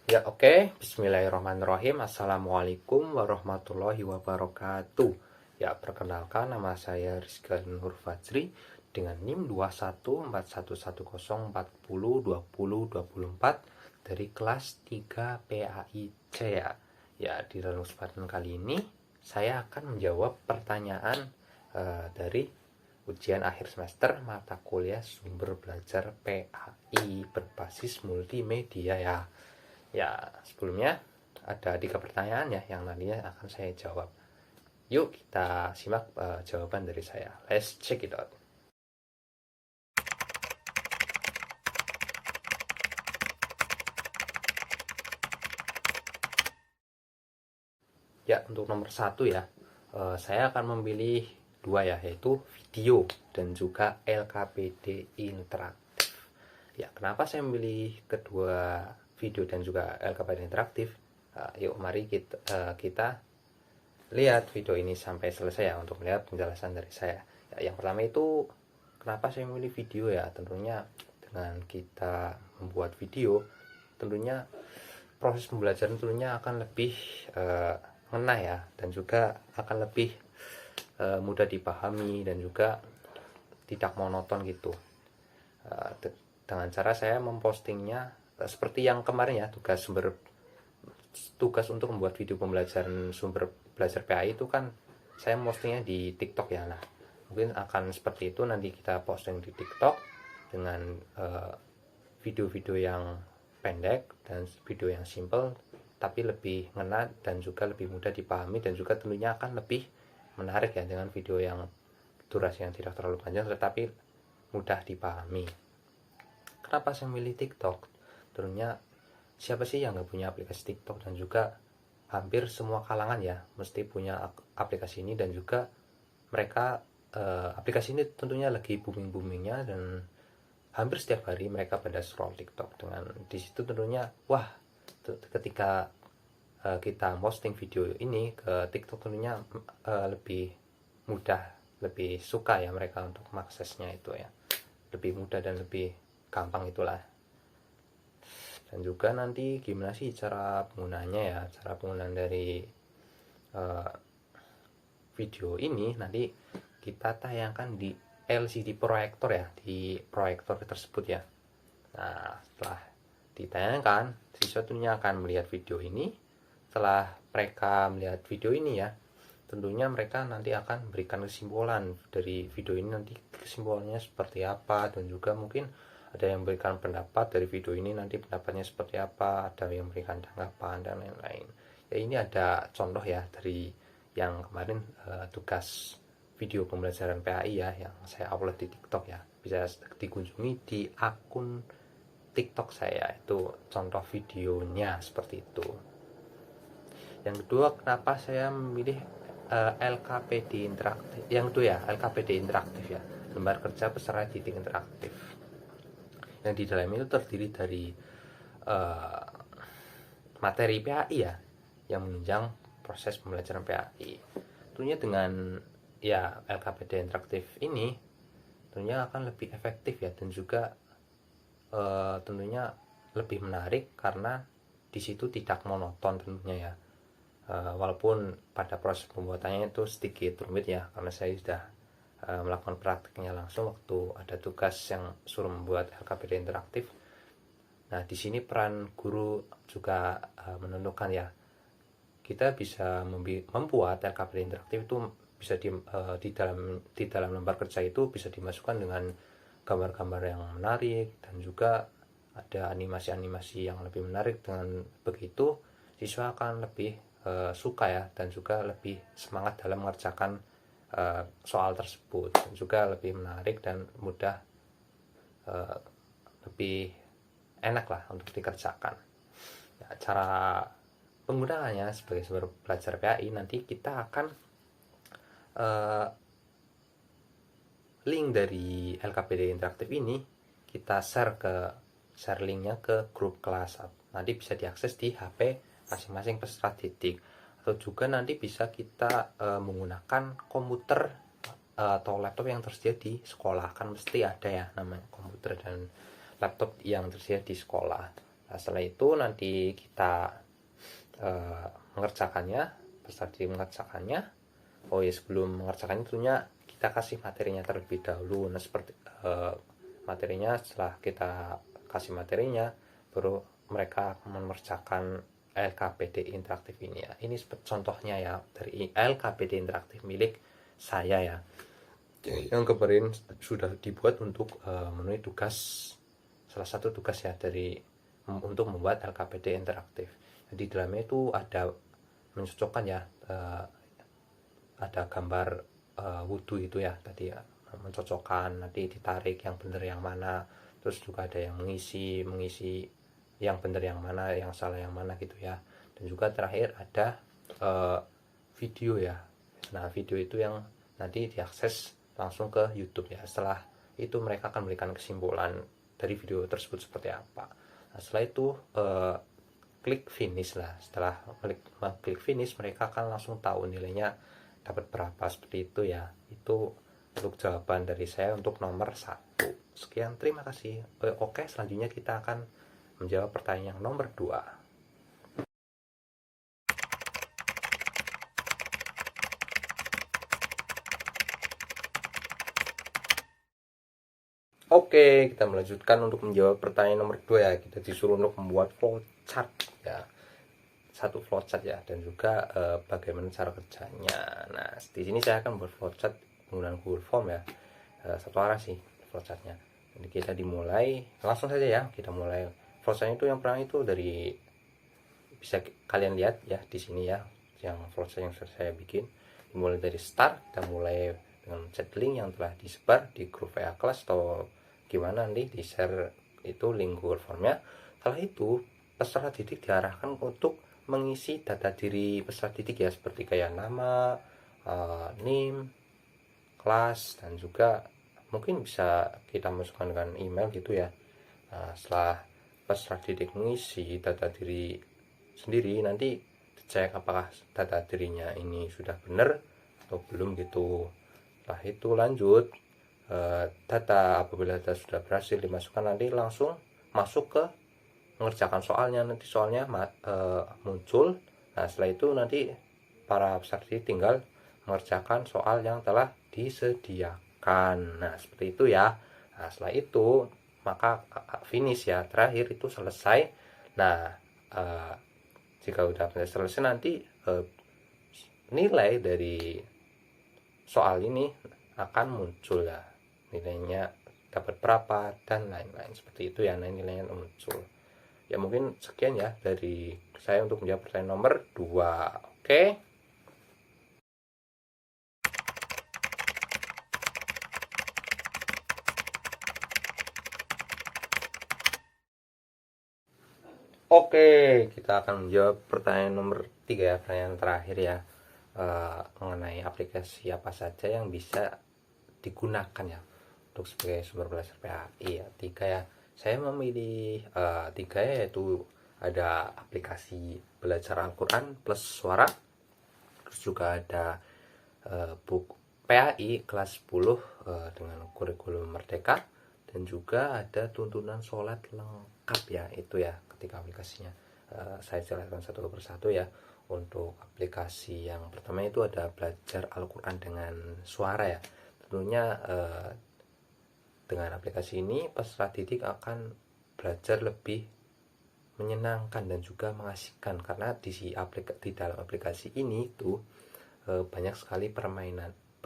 Ya, oke. Bismillahirrahmanirrahim. Assalamualaikum warahmatullahi wabarakatuh. Ya, perkenalkan, nama saya Rizky Nur Fajri dengan NIM 2141140402024 dari kelas 3 PAIC ya. Ya, di dalam kesempatan kali ini saya akan menjawab pertanyaan dari ujian akhir semester mata kuliah sumber belajar PAI berbasis multimedia ya. Ya, sebelumnya ada 3 pertanyaan ya yang nantinya akan saya jawab. Yuk kita simak jawaban dari saya. Let's check it out. Ya, untuk nomor 1 ya, saya akan memilih 2 ya, yaitu video dan juga LKPD interaktif. Ya, kenapa saya memilih kedua video dan juga LKPD interaktif? Yuk mari kita lihat video ini sampai selesai ya untuk melihat penjelasan dari saya. Ya, yang pertama itu kenapa saya memilih video ya? Tentunya dengan kita membuat video, tentunya proses pembelajaran tentunya akan lebih ngena ya, dan juga akan lebih mudah dipahami dan juga tidak monoton gitu. Dengan cara saya mempostingnya seperti yang kemarin ya, tugas untuk membuat video pembelajaran sumber belajar PAI itu kan saya postingnya di TikTok ya. Nah, mungkin akan seperti itu nanti kita posting di TikTok dengan video-video yang pendek dan video yang simple tapi lebih ngena dan juga lebih mudah dipahami, dan juga tentunya akan lebih menarik ya dengan video yang durasi yang tidak terlalu panjang tetapi mudah dipahami. Kenapa saya memilih TikTok? Tentunya siapa sih yang nggak punya aplikasi TikTok, dan juga hampir semua kalangan ya mesti punya aplikasi ini, dan juga mereka aplikasi ini tentunya lagi booming-boomingnya, dan hampir setiap hari mereka pada scroll TikTok. Dengan disitu tentunya wah, ketika kita posting video ini ke TikTok tentunya lebih mudah, lebih suka ya mereka untuk mengaksesnya itu ya, lebih mudah dan lebih gampang itulah. Dan juga nanti gimana sih cara penggunaannya ya, cara penggunaan dari uh, video ini nanti kita tayangkan di LCD proyektor ya, di proyektor tersebut ya. Nah, setelah ditayangkan, siswa tentunya akan melihat video ini. Setelah mereka melihat video ini ya, tentunya mereka nanti akan memberikan kesimpulan dari video ini, nanti kesimpulannya seperti apa, dan juga mungkin ada yang memberikan pendapat dari video ini, nanti pendapatnya seperti apa, ada yang memberikan tanggapan dan lain-lain ya. Ini ada contoh ya dari yang kemarin tugas video pembelajaran PAI ya yang saya upload di TikTok ya, bisa dikunjungi di akun TikTok saya, itu contoh videonya seperti itu. Yang kedua, kenapa saya memilih LKPD interaktif? Yang kedua ya, LKPD interaktif ya, lembar kerja peserta didik interaktif. Yang di dalam itu terdiri dari materi PAI ya, yang menunjang proses pembelajaran PAI. Tentunya dengan ya LKPD interaktif ini tentunya akan lebih efektif ya, dan juga tentunya lebih menarik karena di situ tidak monoton tentunya ya. Walaupun pada proses pembuatannya itu sedikit rumit ya, karena saya sudah melakukan praktiknya langsung waktu ada tugas yang suruh membuat LKPD interaktif. Nah, di sini peran guru juga menentukan ya. Kita bisa membuat LKPD interaktif itu bisa di dalam lembar kerja itu bisa dimasukkan dengan gambar-gambar yang menarik, dan juga ada animasi-animasi yang lebih menarik. Dengan begitu siswa akan lebih suka ya, dan juga lebih semangat dalam mengerjakan soal tersebut, dan juga lebih menarik dan mudah, lebih enak lah untuk dikerjakan ya. Cara penggunaannya sebagai sumber belajar PAI, nanti kita akan link dari LKPD interaktif ini kita share linknya ke grup kelas, nanti bisa diakses di HP masing-masing peserta didik, atau juga nanti bisa kita menggunakan komputer atau laptop yang tersedia di sekolah. Kan mesti ada ya namanya komputer dan laptop yang tersedia di sekolah. Nah, setelah itu nanti kita mengerjakannya, peserta didik mengerjakannya. Oh ya, sebelum mengerjakannya tentunya kita kasih materinya terlebih dahulu. Nah, seperti materinya, setelah kita kasih materinya, baru mereka mengerjakan LKPD interaktif ini ya. Ini contohnya ya dari LKPD interaktif milik saya ya, yang kemarin sudah dibuat untuk memenuhi tugas, salah satu tugas ya dari untuk membuat LKPD interaktif. Di dalamnya itu ada mencocokkan ya, ada gambar wudhu itu ya tadi ya, mencocokkan, nanti ditarik yang benar yang mana, terus juga ada yang mengisi yang benar yang mana, yang salah yang mana gitu ya. Dan juga terakhir ada video ya. Nah, video itu yang nanti diakses langsung ke YouTube ya. Setelah itu mereka akan memberikan kesimpulan dari video tersebut seperti apa. Nah, setelah itu klik finish lah. Setelah klik finish, mereka akan langsung tahu nilainya dapat berapa, seperti itu ya. Itu untuk jawaban dari saya untuk nomor 1. Sekian, terima kasih. Oke, selanjutnya kita akan menjawab pertanyaan yang nomor 2. Oke, kita melanjutkan untuk menjawab pertanyaan nomor 2 ya. Kita disuruh untuk membuat flowchart ya. Satu flowchart ya, dan juga bagaimana cara kerjanya. Nah, di sini saya akan membuat flowchart menggunakan Google Form ya. Satu arah sih flowchartnya. Jadi kita dimulai langsung saja ya. Kita mulai flowchartnya itu yang pertama itu dari, bisa kalian lihat ya di sini ya, yang flowchart yang sudah saya bikin. Dimulai dari start, kita mulai dengan chat link yang telah disebar di grup WA kelas atau gimana nanti di share itu link Google Formnya. Setelah itu peserta didik diarahkan untuk mengisi data diri peserta didik ya, seperti kayak nama, NIM, kelas, dan juga mungkin bisa kita masukkan dengan email gitu ya. Nah, setelah peserta didik mengisi data diri sendiri, nanti dicek apakah data dirinya ini sudah benar atau belum gitu. Setelah itu lanjut, data, apabila data sudah berhasil dimasukkan, nanti langsung masuk ke mengerjakan soalnya. Nanti soalnya muncul. Nah, setelah itu nanti para peserta tinggal mengerjakan soal yang telah disediakan. Nah, seperti itu ya. Nah, setelah itu maka finish ya, terakhir itu selesai. Nah, jika udah selesai nanti nilai dari soal ini akan muncul ya, nilainya dapat berapa dan lain-lain, seperti itu ya. Nah, nilainya muncul ya. Mungkin sekian ya dari saya untuk menjawab pertanyaan nomor 2. Oke. Oke, kita akan menjawab pertanyaan nomor 3 ya, pertanyaan terakhir ya, mengenai aplikasi apa saja yang bisa digunakan ya untuk sebagai sumber belajar PAI ya. 3 ya, saya memilih 3 ya, yaitu ada aplikasi belajar Al-Quran plus suara, terus juga ada buku PAI kelas 10 dengan kurikulum Merdeka, dan juga ada tuntunan sholat lengkap ya. Itu ya ketika aplikasinya, saya jelaskan satu persatu ya. Untuk aplikasi yang pertama itu ada belajar Al-Quran dengan suara ya. Tentunya dengan aplikasi ini peserta didik akan belajar lebih menyenangkan dan juga mengasihkan, karena di dalam aplikasi ini tuh banyak sekali permainannya.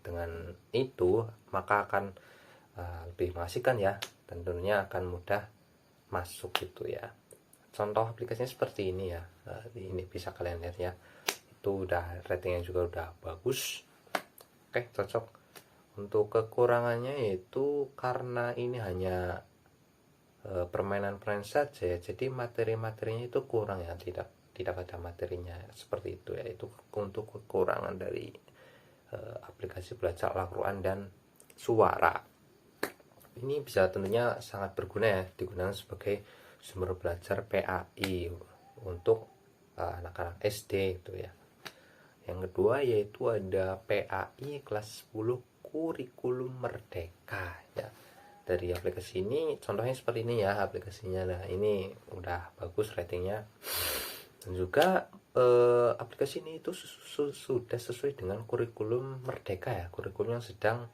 Dengan itu maka akan lebih mengasihkan ya, dan tentunya akan mudah masuk gitu ya. Contoh aplikasinya seperti ini ya. Ini bisa kalian lihat ya, itu udah ratingnya juga udah bagus. Oke, cocok. Untuk kekurangannya yaitu karena ini hanya permainan saja ya, jadi materi-materinya itu kurang ya, tidak ada materinya seperti itu ya. Itu untuk kekurangan dari aplikasi belajar Al-Quran dan suara. Ini bisa tentunya sangat berguna ya, digunakan sebagai sumber belajar PAI untuk anak-anak SD itu ya. Yang kedua yaitu ada PAI kelas 10 kurikulum Merdeka ya. dari aplikasi ini contohnya seperti ini ya aplikasinya. Nah ini udah bagus ratingnya, dan juga aplikasi ini itu sudah sesuai dengan kurikulum Merdeka ya, kurikulum yang sedang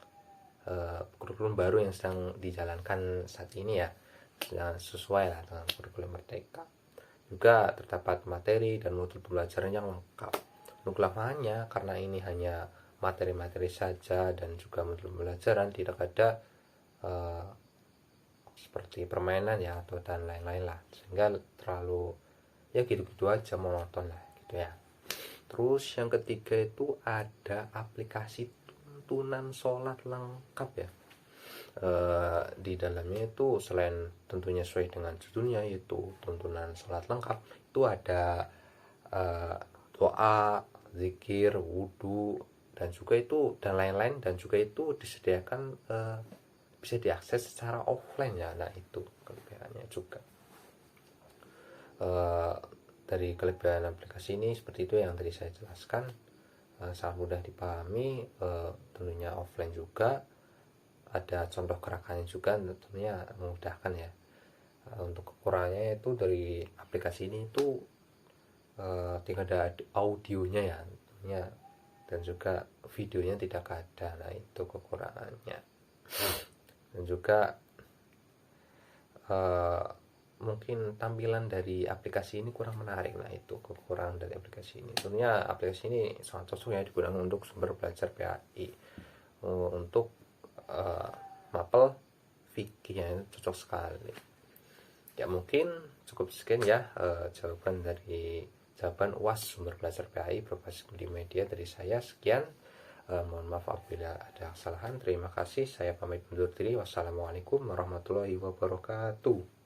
kurikulum baru yang sedang dijalankan saat ini ya, sesuai lah dengan kurikulum Merdeka. Juga terdapat materi dan modul pembelajaran yang lengkap. Untuk kelemahannya karena ini hanya materi-materi saja dan juga modul pembelajaran, tidak ada seperti permainan ya atau dan lain-lain lah, sehingga terlalu ya gitu-gitu aja monoton lah gitu ya. Terus yang ketiga itu ada aplikasi tuntunan sholat lengkap ya. Di dalamnya itu selain tentunya sesuai dengan judulnya yaitu tuntunan sholat lengkap, itu ada doa, zikir, wudhu, dan juga itu dan lain-lain, dan juga itu disediakan bisa diakses secara offline ya. Nah itu kelebihannya juga. Dari kelebihan aplikasi ini seperti itu yang tadi saya jelaskan, sangat mudah dipahami, tentunya offline juga, ada contoh gerakannya juga, tentunya memudahkan ya. Untuk kekurangannya itu dari aplikasi ini itu tidak ada audionya ya tentunya, dan juga videonya tidak ada. Nah itu kekurangannya. Dan juga mungkin tampilan dari aplikasi ini kurang menarik. Nah itu kekurangan dari aplikasi ini. Tentunya aplikasi ini sangat cocok ya digunakan untuk sumber belajar PAI, untuk mapel fikih ya, cocok sekali ya. Mungkin cukup sekian ya jawaban UAS sumber belajar PAI berbasis multimedia dari saya. Sekian, mohon maaf apabila ada kesalahan. Terima kasih, saya pamit undur diri. Wassalamualaikum warahmatullahi wabarakatuh.